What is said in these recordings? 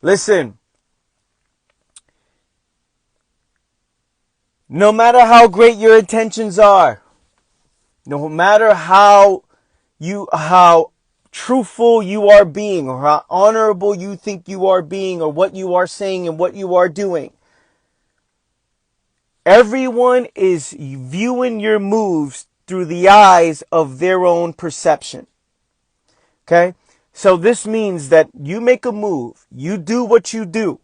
Listen, no matter how great your intentions are, no matter how truthful you are being, or how honorable you think you are being, or what you are saying and what you are doing, everyone is viewing your moves through the eyes of their own perception. Okay? So this means that you make a move, you do what you do.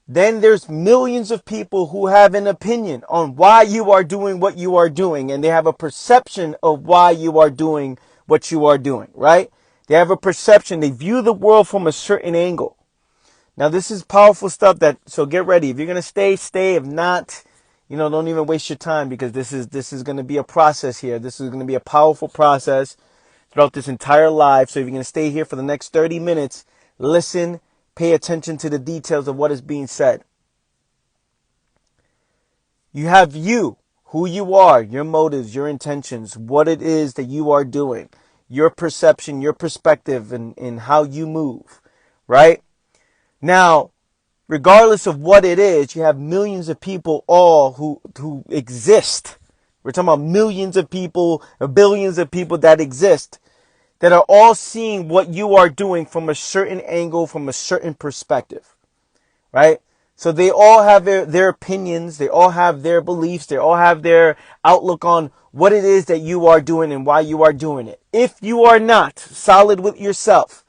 Then there's millions of people who have an opinion on why you are doing what you are doing, and they have a perception of why you are doing what you are doing, right? They have a perception. They view the world from a certain angle. Now, this is powerful stuff so get ready. If you're going to stay. If not, don't even waste your time, because this is going to be a process here. This is going to be a powerful process throughout this entire live. So if you're going to stay here for the next 30 minutes, listen, pay attention to the details of what is being said. You have who you are, your motives, your intentions, what it is that you are doing, your perception, your perspective, and how you move, right? Now, regardless of what it is, you have millions of people all who exist. We're talking about millions of people, billions of people that exist, that are all seeing what you are doing from a certain angle, from a certain perspective, right? So they all have their opinions, they all have their beliefs, they all have their outlook on what it is that you are doing and why you are doing it. If you are not solid with yourself,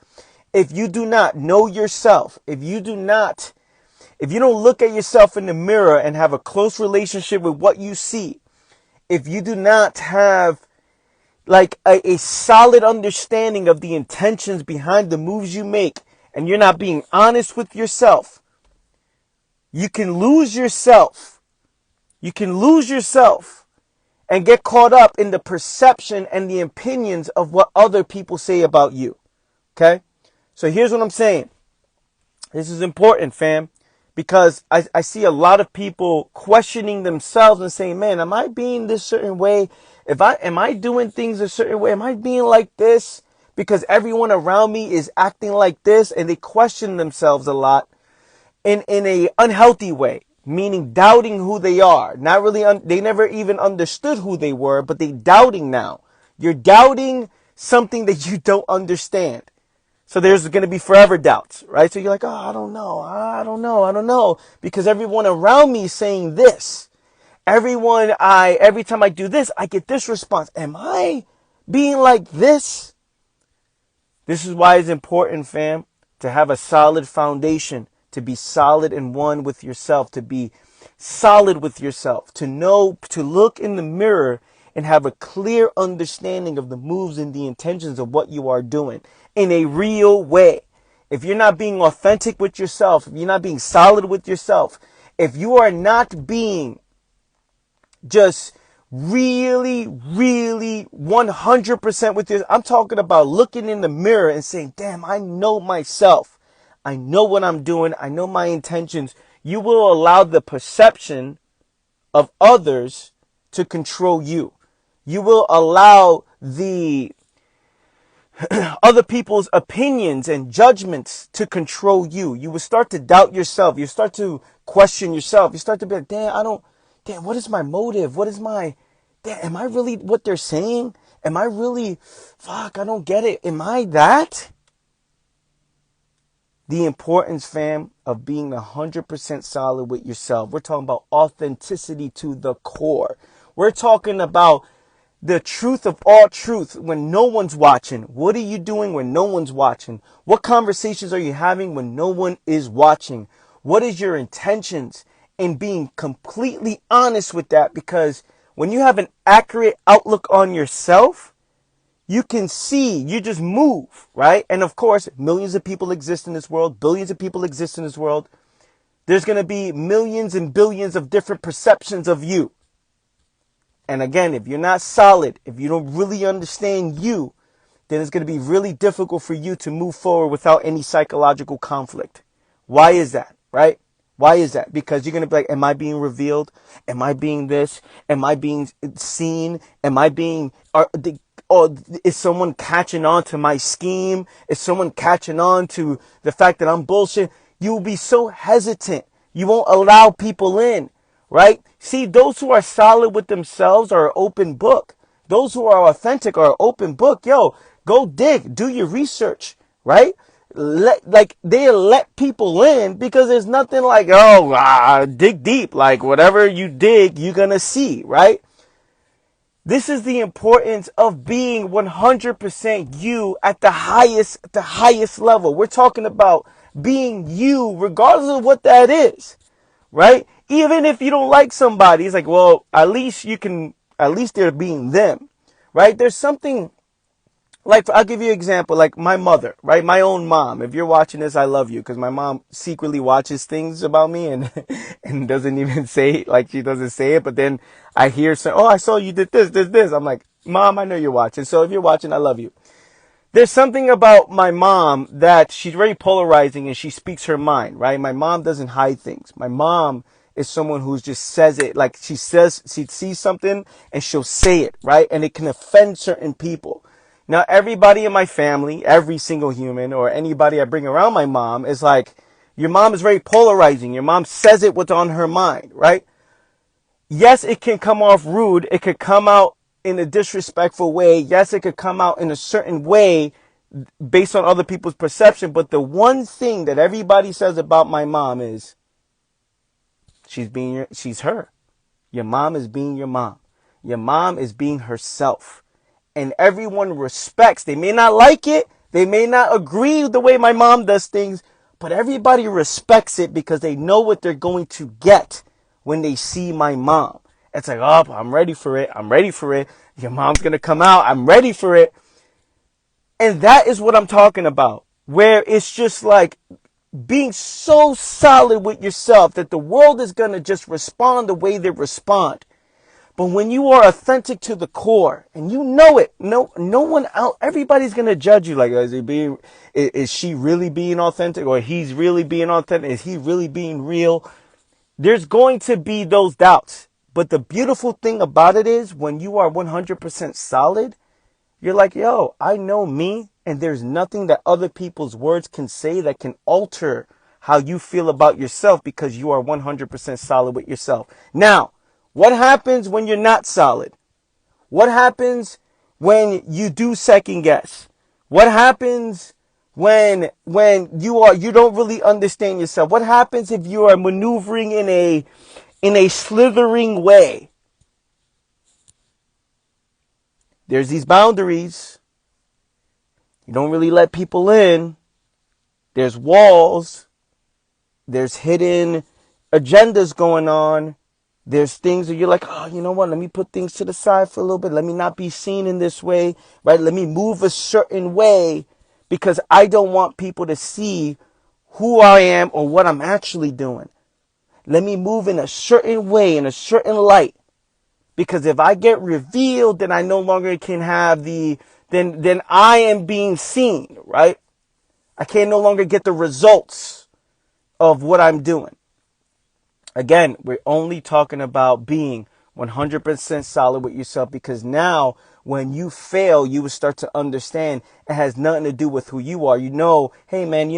if you do not know yourself, if you don't look at yourself in the mirror and have a close relationship with what you see, if you do not have like a solid understanding of the intentions behind the moves you make, and you're not being honest with yourself, you can lose yourself. You can lose yourself and get caught up in the perception and the opinions of what other people say about you. Okay? So here's what I'm saying. This is important, fam, because I see a lot of people questioning themselves and saying, man, am I being this certain way? Am I doing things a certain way? Am I being like this because everyone around me is acting like this? And they question themselves a lot in a unhealthy way, meaning doubting who they are. Not really, they never even understood who they were, but they doubting now. You're doubting something that you don't understand. So there's going to be forever doubts, right? So you're like, oh, I don't know. Because everyone around me is saying this. Every time I do this, I get this response. Am I being like this? This is why it's important, fam, to have a solid foundation, to be solid and one with yourself, to be solid with yourself, to know, to look in the mirror and have a clear understanding of the moves and the intentions of what you are doing in a real way. If you're not being authentic with yourself, if you're not being solid with yourself, if you are not being just really 100% with you, I'm talking about looking in the mirror and saying, damn, I know myself. I know what I'm doing. I know my intentions. You will allow the perception of others to control you. You will allow the other people's opinions and judgments to control you. You will start to doubt yourself. You start to question yourself. You start to be like, damn, what is my motive? Am I really what they're saying? Am I really, I don't get it. Am I that? The importance, fam, of being 100% solid with yourself. We're talking about authenticity to the core. We're talking about the truth of all truth when no one's watching. What are you doing when no one's watching? What conversations are you having when no one is watching? What is your intentions? And being completely honest with that, because when you have an accurate outlook on yourself, you can see, you just move, right? And of course, millions of people exist in this world. Billions of people exist in this world. There's going to be millions and billions of different perceptions of you. And again, if you're not solid, if you don't really understand you, then it's going to be really difficult for you to move forward without any psychological conflict. Why is that, right? Why is that? Because you're going to be like, am I being revealed? Am I being this? Am I being seen? Am I being, or is someone catching on to my scheme? Is someone catching on to the fact that I'm bullshit? You will be so hesitant. You won't allow people in, right? See, those who are solid with themselves are an open book. Those who are authentic are an open book. Yo, go dig, do your research, right? They let people in because there's nothing like, dig deep. Like whatever you dig, you're going to see, right? This is the importance of being 100% you at the highest level. We're talking about being you regardless of what that is, right? Even if you don't like somebody, it's like, well, at least they're being them, right? There's something like, I'll give you an example, like my mother, right? My own mom. If you're watching this, I love you, because my mom secretly watches things about me and and doesn't even say it, like she doesn't say it, but then I hear some, oh, I saw you did this. I'm like, Mom, I know you're watching. So if you're watching, I love you. There's something about my mom that she's very polarizing and she speaks her mind, right? My mom doesn't hide things. My mom is someone who just says it, like she sees something and she'll say it, right? And it can offend certain people. Now, everybody in my family, every single human or anybody I bring around my mom is like, your mom is very polarizing. Your mom says it what's on her mind, right? Yes, it can come off rude. It could come out in a disrespectful way. Yes, it could come out in a certain way based on other people's perception. But the one thing that everybody says about my mom is she's her. Your mom is being your mom. Your mom is being herself. And everyone respects. They may not like it. They may not agree with the way my mom does things, but everybody respects it because they know what they're going to get when they see my mom. It's like, oh, I'm ready for it. I'm ready for it. Your mom's going to come out. I'm ready for it. And that is what I'm talking about, where it's just like being so solid with yourself that the world is going to just respond the way they respond. But when you are authentic to the core and you know it, no one out, everybody's going to judge you. Like, is she really being authentic, or he's really being authentic? Is he really being real? There's going to be those doubts. But the beautiful thing about it is when you are 100% solid, you're like, yo, I know me, and there's nothing that other people's words can say that can alter how you feel about yourself, because you are 100% solid with yourself. Now, what happens when you're not solid? What happens when you do second guess? What happens when you don't really understand yourself? What happens if you are maneuvering in a slithering way? There's these boundaries. You don't really let people in. There's walls. There's hidden agendas going on. There's things that you're like, oh, you know what? Let me put things to the side for a little bit. Let me not be seen in this way, right? Let me move a certain way because I don't want people to see who I am or what I'm actually doing. Let me move in a certain way, in a certain light. Because if I get revealed, then I no longer can have then I am being seen, right? I can no longer get the results of what I'm doing. Again, we're only talking about being 100% solid with yourself, because now when you fail, you will start to understand it has nothing to do with who you are. You know, hey man,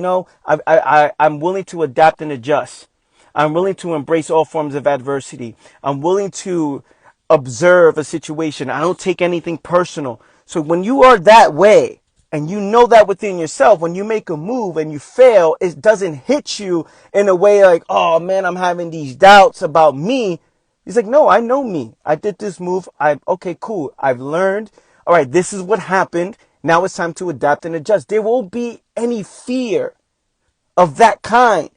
I'm willing to adapt and adjust. I'm willing to embrace all forms of adversity. I'm willing to observe a situation. I don't take anything personal. So when you are that way, and you know that within yourself, when you make a move and you fail, it doesn't hit you in a way like, oh man, I'm having these doubts about me. He's like, no, I know me. I did this move. Okay, cool. I've learned. All right, this is what happened. Now it's time to adapt and adjust. There won't be any fear of that kind,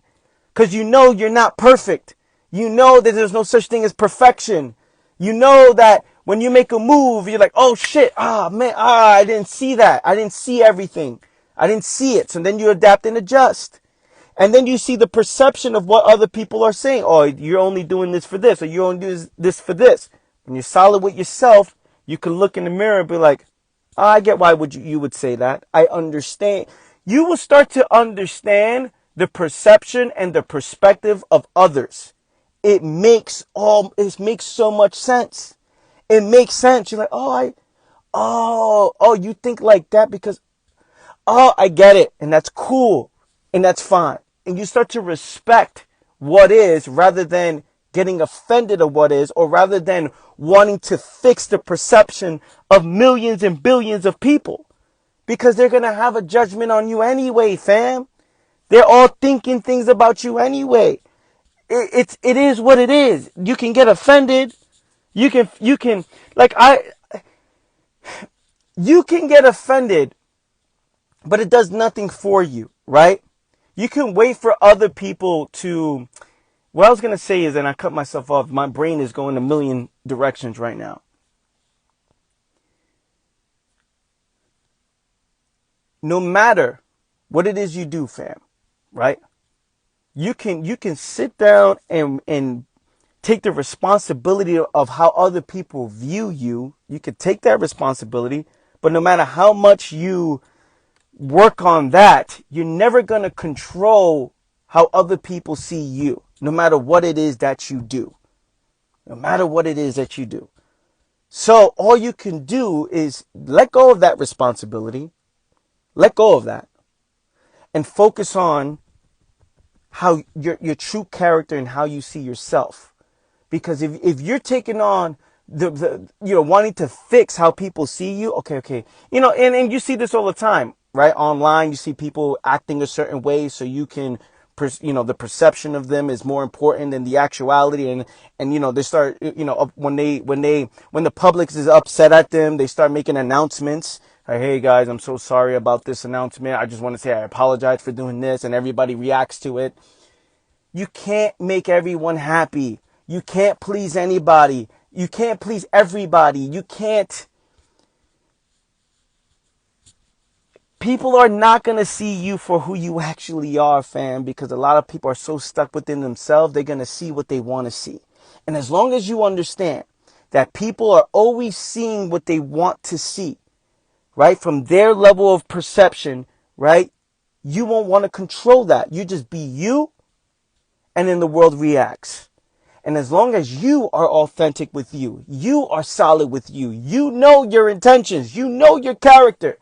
because you know you're not perfect. You know that there's no such thing as perfection. You know that when you make a move, you're like, oh shit, man, I didn't see that. I didn't see everything. I didn't see it. So then you adapt and adjust. And then you see the perception of what other people are saying. Oh, you're only doing this for this, or you're only doing this for this. When you're solid with yourself, you can look in the mirror and be like, oh, I get why you would say that. I understand. You will start to understand the perception and the perspective of others. It makes so much sense. It makes sense. You're like, you think like that because, I get it. And that's cool. And that's fine. and you start to respect what is rather than getting offended of what is, or rather than wanting to fix the perception of millions and billions of people, because they're going to have a judgment on you anyway, fam. They're all thinking things about you anyway. It is what it is. You can get offended. You can like you can get offended, but it does nothing for you, right? You can wait for other people to, what I was going to say is, and I cut myself off, my brain is going a million directions right now. No matter what it is you do, fam, right? You can sit down and take the responsibility of how other people view you. You can take that responsibility, but no matter how much you work on that, you're never going to control how other people see you, no matter what it is that you do. No matter what it is that you do. So all you can do is let go of that responsibility, let go of that, and focus on how your true character and how you see yourself. Because if you're taking on the wanting to fix how people see you, okay, and you see this all the time, right? Online, you see people acting a certain way, so you can, the perception of them is more important than the actuality, and they start, when the public is upset at them, they start making announcements. Like, hey guys, I'm so sorry about this announcement. I just want to say I apologize for doing this, and everybody reacts to it. You can't make everyone happy. You can't please anybody. You can't please everybody. You can't. People are not going to see you for who you actually are, fam, because a lot of people are so stuck within themselves, they're going to see what they want to see. And as long as you understand that people are always seeing what they want to see, right, from their level of perception, right, you won't want to control that. You just be you, and then the world reacts. And as long as you are authentic with you, you are solid with you, you know your intentions, you know your character,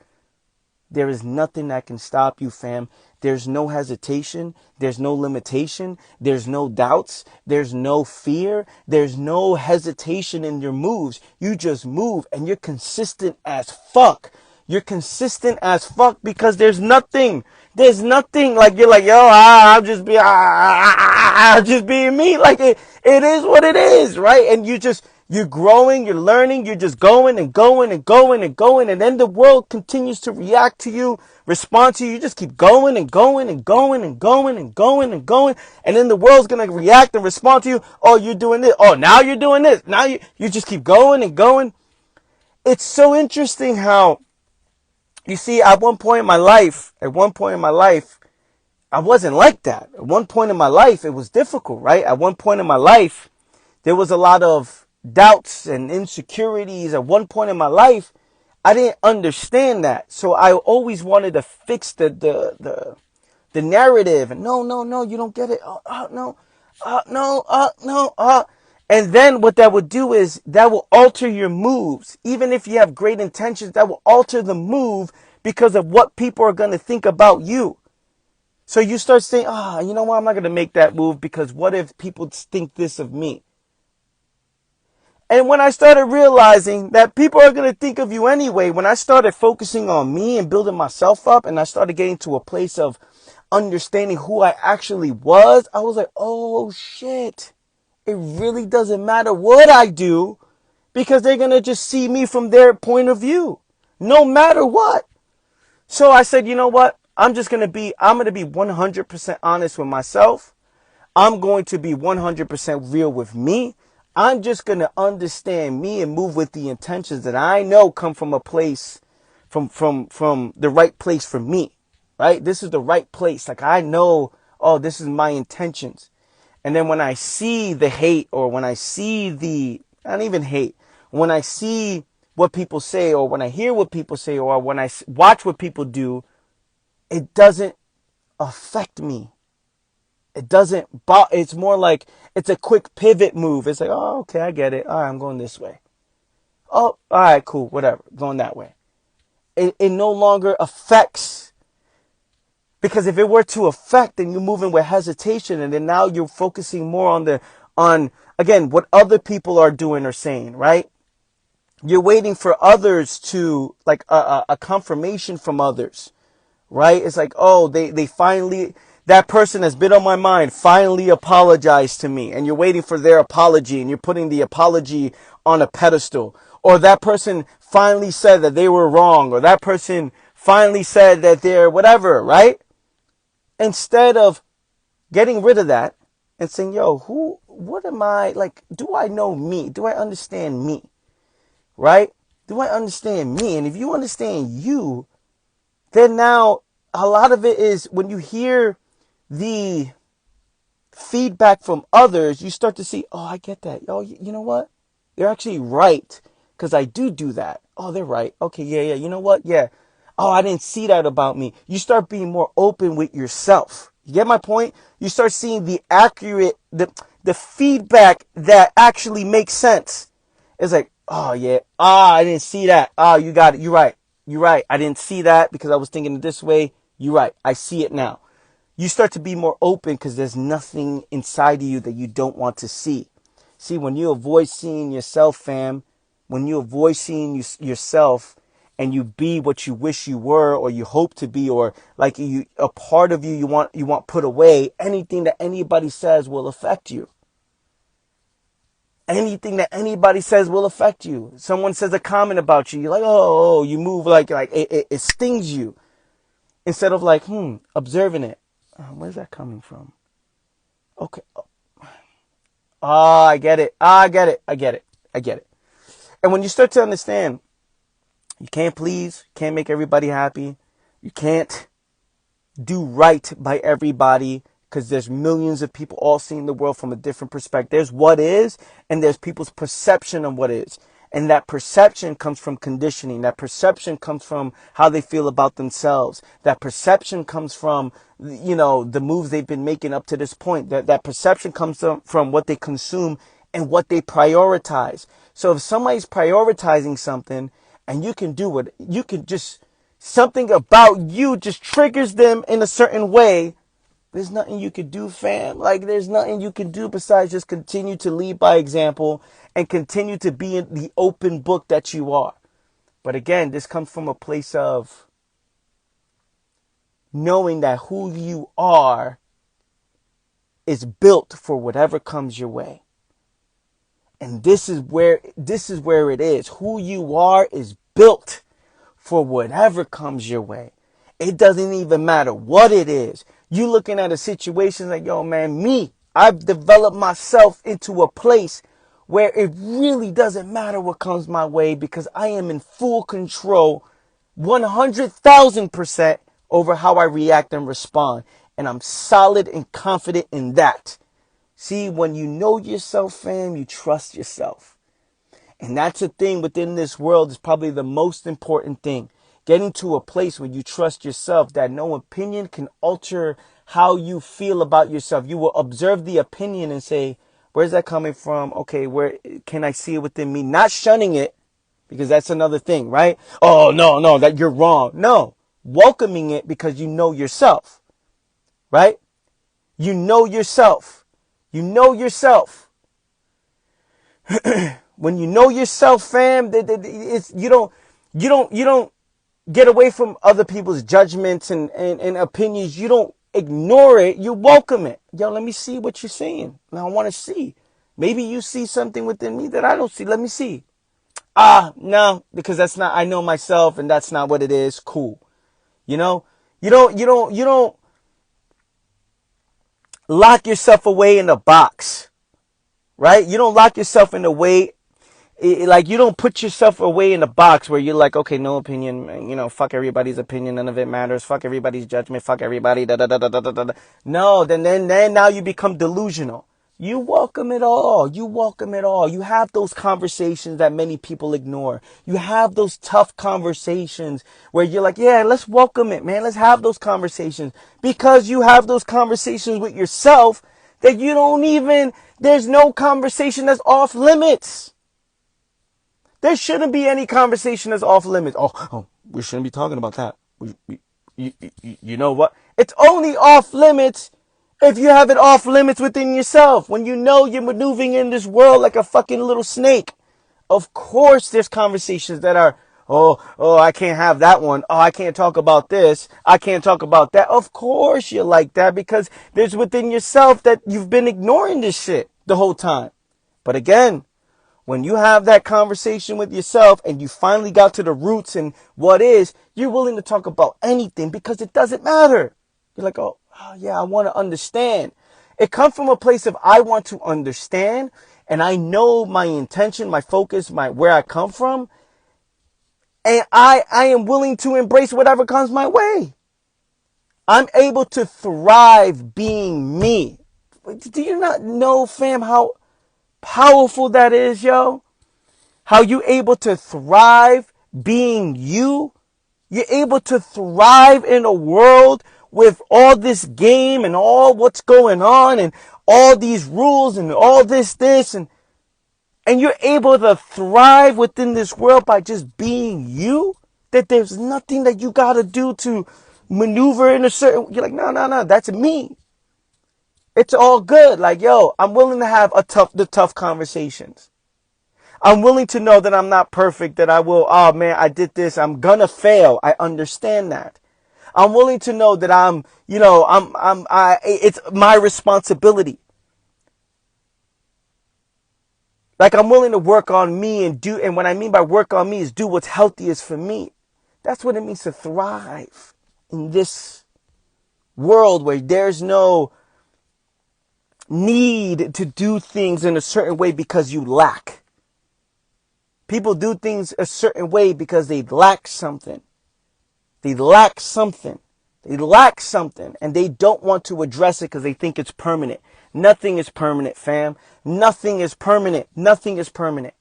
there is nothing that can stop you, fam. There's no hesitation. There's no limitation. There's no doubts. There's no fear. There's no hesitation in your moves. You just move, and you're consistent as fuck. You're consistent as fuck because there's nothing like you're like, yo, I'll just be, I'll just being me. Like it is what it is, right? And you're growing, you're learning, you're just going and going and going and going. And then the world continues to react to you, respond to you. You just keep going and going and going and going and going and going. And then the world's going to react and respond to you. Oh, you're doing this. Oh, now you're doing this. Now you just keep going and going. It's so interesting how, you see, at one point in my life, I wasn't like that. At one point in my life, it was difficult, right? At one point in my life, there was a lot of doubts and insecurities. At one point in my life, I didn't understand that. So I always wanted to fix the narrative. And no, you don't get it. No. And then what that would do is that will alter your moves. Even if you have great intentions, that will alter the move because of what people are going to think about you. So you start saying, you know what? I'm not going to make that move because what if people think this of me? And when I started realizing that people are going to think of you anyway, when I started focusing on me and building myself up, and I started getting to a place of understanding who I actually was, I was like, oh shit. It really doesn't matter what I do because they're going to just see me from their point of view, no matter what. So I said, you know what? I'm going to be 100% honest with myself. I'm going to be 100% real with me. I'm just going to understand me and move with the intentions that I know come from a place, from the right place for me, right? This is the right place. Like I know, this is my intentions. And then when I see the hate, or when I see not even hate, when I see what people say, or when I hear what people say, or when I watch what people do, it doesn't affect me. It doesn't, it's more like it's a quick pivot move. It's like, oh, okay, I get it. All right, I'm going this way. Oh, all right, cool, whatever, going that way. It no longer affects, Because if it were to affect, then you're moving with hesitation, and then now you're focusing more on again what other people are doing or saying, right? You're waiting for others to like a confirmation from others, right? It's like, oh, they finally, that person has been on my mind, finally apologized to me, and you're waiting for their apology, and you're putting the apology on a pedestal. Or that person finally said that they were wrong, or that person finally said that they're whatever, right? Instead of getting rid of that and saying, yo, what am I, like, do I know me? Do I understand me? Right? Do I understand me? And if you understand you, then now a lot of it is when you hear the feedback from others, you start to see, oh, I get that. Oh, you know what? They're actually right because I do that. Oh, they're right. Okay, yeah. You know what? Yeah. Oh, I didn't see that about me. You start being more open with yourself. You get my point? You start seeing the feedback that actually makes sense. It's like, oh yeah, I didn't see that. Oh, you got it. You're right. You're right. I didn't see that because I was thinking it this way. You're right. I see it now. You start to be more open because there's nothing inside of you that you don't want to see. See, when you avoid seeing yourself, fam, when you avoid seeing yourself and you be what you wish you were or you hope to be, or like a part of you want put away, anything that anybody says will affect you. Anything that anybody says will affect you. Someone says a comment about you, you're like, oh, you move like it stings you. Instead of like, observing it. Where's that coming from? Okay. I get it. I get it. And when you start to understand, you can't please, can't make everybody happy. You can't do right by everybody because there's millions of people all seeing the world from a different perspective. There's what is, and there's people's perception of what is. And that perception comes from conditioning. That perception comes from how they feel about themselves. That perception comes from, the moves they've been making up to this point. That perception comes from what they consume and what they prioritize. So if somebody's prioritizing something and you can do it, you can just, something about you just triggers them in a certain way. There's nothing you could do, fam. Like, there's nothing you can do besides just continue to lead by example and continue to be in the open book that you are. But again, this comes from a place of knowing that who you are is built for whatever comes your way. And this is where it is. Who you are is built for whatever comes your way. It doesn't even matter what it is. You looking at a situation like, yo, man, I've developed myself into a place where it really doesn't matter what comes my way because I am in full control 100,000% over how I react and respond. And I'm solid and confident in that. See, when you know yourself, fam, you trust yourself. And that's a thing within this world is probably the most important thing. Getting to a place where you trust yourself, that no opinion can alter how you feel about yourself. You will observe the opinion and say, where's that coming from? Okay, where can I see it within me? Not shunning it, because that's another thing, right? Oh, no, that you're wrong. No, welcoming it because you know yourself, right? You know yourself. You know yourself. When you know yourself, fam, it's, you don't get away from other people's judgments and opinions. You don't ignore it. You welcome it. Yo, let me see what you're saying. Now I want to see. Maybe you see something within me that I don't see. Let me see. No, because that's not, I know myself and that's not what it is. Cool. You know, you don't lock yourself away in a box, right? You don't lock yourself in a way. Like, you don't put yourself away in a box where you're like, okay, no opinion, fuck everybody's opinion, none of it matters, fuck everybody's judgment, fuck everybody, da da da da da da da. No, then now you become delusional. You welcome it all. You welcome it all. You have those conversations that many people ignore. You have those tough conversations where you're like, yeah, let's welcome it, man. Let's have those conversations, because you have those conversations with yourself that there's no conversation that's off limits. There shouldn't be any conversation that's off limits. Oh, we shouldn't be talking about that. You know what? It's only off limits if you have it off limits within yourself. When you know you're maneuvering in this world like a fucking little snake. Of course there's conversations that are, oh, I can't have that one. Oh, I can't talk about this. I can't talk about that. Of course you're like that because there's within yourself that you've been ignoring this shit the whole time. But again, when you have that conversation with yourself and you finally got to the roots and what is, you're willing to talk about anything because it doesn't matter. You're like, oh yeah, I want to understand. It comes from a place of I want to understand, and I know my intention, my focus, where I come from, and I am willing to embrace whatever comes my way. I'm able to thrive being me. Do you not know, fam, how powerful that is, yo? How you able to thrive being you? You're able to thrive in a world with all this game and all what's going on and all these rules and all this and you're able to thrive within this world by just being you? That there's nothing that you got to do to maneuver in a certain, you're like, no, that's me. It's all good. Like, yo, I'm willing to have the tough conversations. I'm willing to know that I'm not perfect, that I will, oh man, I did this. I'm gonna fail. I understand that. I'm willing to know that it's my responsibility. Like I'm willing to work on me and what I mean by work on me is do what's healthiest for me. That's what it means to thrive in this world where there's no need to do things in a certain way because you lack. People do things a certain way because they lack something. They lack something. They lack something and they don't want to address it because they think it's permanent. Nothing is permanent, fam. Nothing is permanent. Nothing is permanent.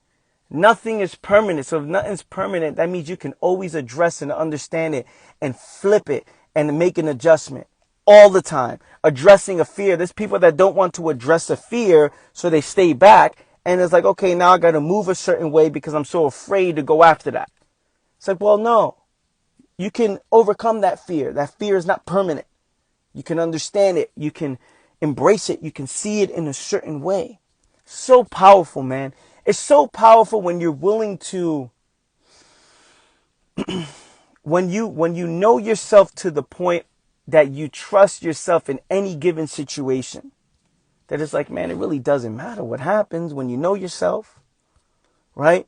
Nothing is permanent. So if nothing's permanent, that means you can always address and understand it and flip it and make an adjustment all the time. Addressing a fear. There's people that don't want to address a fear, so they stay back. And it's like, okay, now I got to move a certain way because I'm so afraid to go after that. It's like, well, no. You can overcome that fear. That fear is not permanent. You can understand it. You can embrace it. You can see it in a certain way. So powerful, man. It's so powerful when you're willing to, when you know yourself to the point that you trust yourself in any given situation. That it's like, man, it really doesn't matter what happens when you know yourself, right?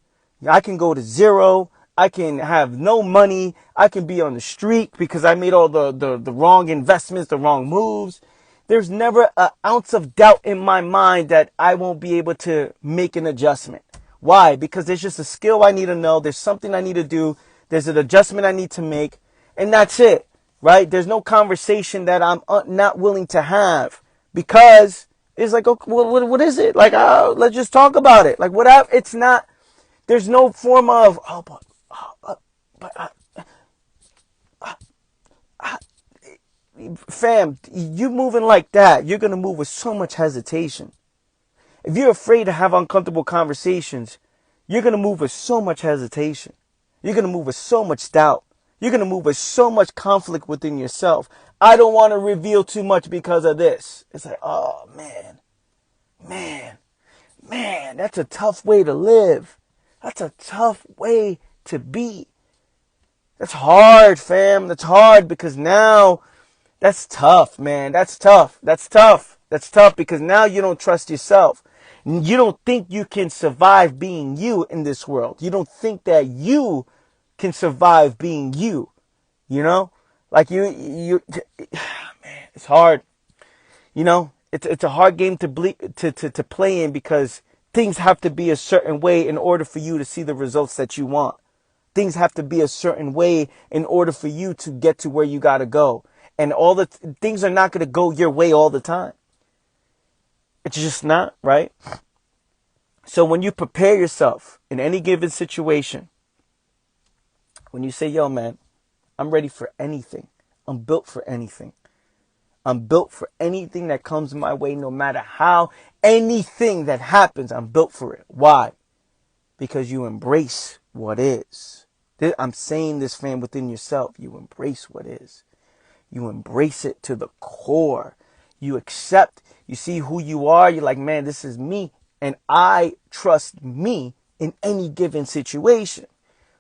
I can go to zero. I can have no money. I can be on the street because I made all the wrong investments, the wrong moves. There's never an ounce of doubt in my mind that I won't be able to make an adjustment. Why? Because there's just a skill I need to know. There's something I need to do. There's an adjustment I need to make. And that's it, right? There's no conversation that I'm not willing to have because it's like, okay, what is it? Like, let's just talk about it. Like, whatever. It's not, there's no form of, fam, you moving like that, you're going to move with so much hesitation. If you're afraid to have uncomfortable conversations, you're going to move with so much hesitation. You're going to move with so much doubt. You're going to move with so much conflict within yourself. I don't want to reveal too much because of this. It's like, oh, man, that's a tough way to live. That's a tough way to be. That's hard, fam. That's hard because now that's tough, man. That's tough. That's tough. That's tough because now you don't trust yourself. You don't think you can survive being you in this world. You don't think that you can survive being you. You know? Like man, it's hard. You know, it's a hard game to play in because things have to be a certain way in order for you to see the results that you want. Things have to be a certain way in order for you to get to where you got to go. And all the things are not going to go your way all the time. It's just not, right? So when you prepare yourself in any given situation, when you say, yo, man, I'm ready for anything. I'm built for anything. I'm built for anything that comes my way, no matter how, anything that happens, I'm built for it. Why? Because you embrace what is. I'm saying this, fam, within yourself. You embrace what is. You embrace it to the core. You accept, you see who you are. You're like, man, this is me. And I trust me in any given situation.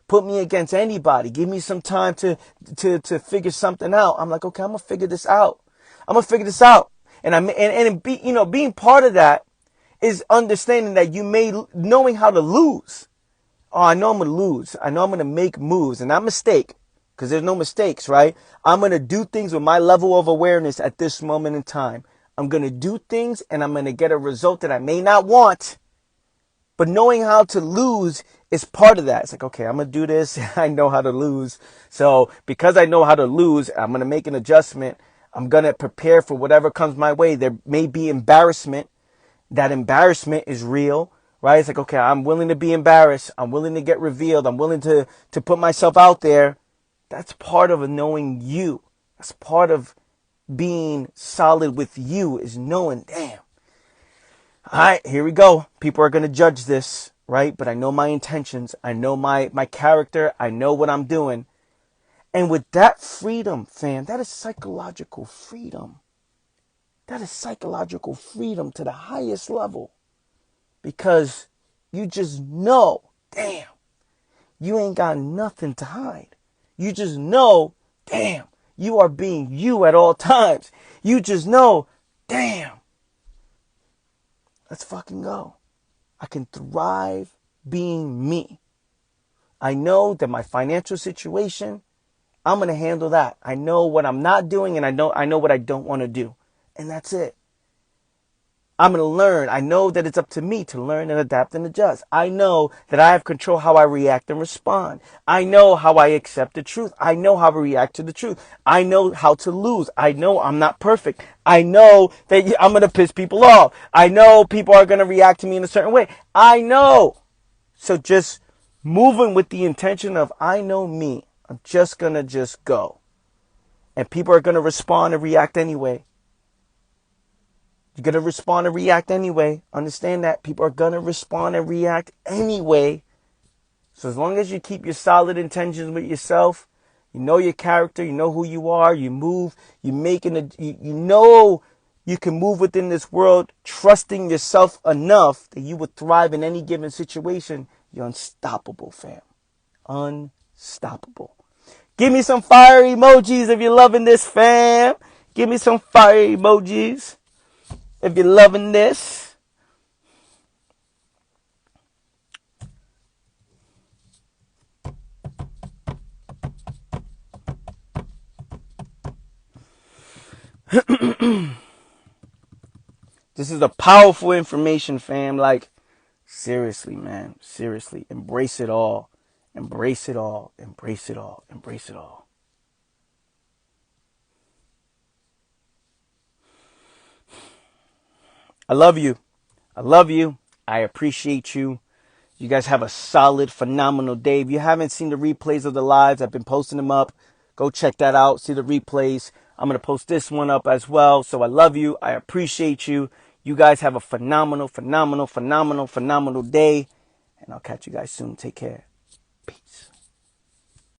Put me against anybody. Give me some time to figure something out. I'm like, okay, I'm gonna figure this out. I'm gonna figure this out. And being part of that is understanding that knowing how to lose. Oh, I know I'm gonna lose. I know I'm gonna make moves and not mistake, because there's no mistakes, right? I'm gonna do things with my level of awareness at this moment in time. I'm gonna do things and I'm gonna get a result that I may not want. But knowing how to lose is part of that. It's like, okay, I'm going to do this. I know how to lose. So because I know how to lose, I'm going to make an adjustment. I'm going to prepare for whatever comes my way. There may be embarrassment. That embarrassment is real, right? It's like, okay, I'm willing to be embarrassed. I'm willing to get revealed. I'm willing to put myself out there. That's part of knowing you. That's part of being solid with you, is knowing, damn. All right, here we go. People are going to judge this, right? But I know my intentions. I know my character. I know what I'm doing. And with that freedom, fam, that is psychological freedom. That is psychological freedom to the highest level. Because you just know, damn, you ain't got nothing to hide. You just know, damn, you are being you at all times. You just know, damn. Let's fucking go. I can thrive being me. I know that my financial situation, I'm going to handle that. I know what I'm not doing, and I know what I don't want to do. And that's it. I'm going to learn. I know that it's up to me to learn and adapt and adjust. I know that I have control how I react and respond. I know how I accept the truth. I know how to react to the truth. I know how to lose. I know I'm not perfect. I know that I'm going to piss people off. I know people are going to react to me in a certain way. I know. So just moving with the intention of, I know me. I'm just going to just go. And people are going to respond and react anyway. You're going to respond and react anyway. Understand that. People are going to respond and react anyway. So as long as you keep your solid intentions with yourself, you know your character, you know who you are, you move, you know you can move within this world, trusting yourself enough that you would thrive in any given situation, you're unstoppable, fam. Unstoppable. Give me some fire emojis if you're loving this, fam. Give me some fire emojis if you're loving this. This is a powerful information, fam. Like, seriously, man. Seriously. Embrace it all. Embrace it all. Embrace it all. Embrace it all. I love you. I love you. I appreciate you. You guys have a solid, phenomenal day. If you haven't seen the replays of the lives, I've been posting them up. Go check that out. See the replays. I'm going to post this one up as well. So I love you. I appreciate you. You guys have a phenomenal, phenomenal, phenomenal, phenomenal day. And I'll catch you guys soon. Take care.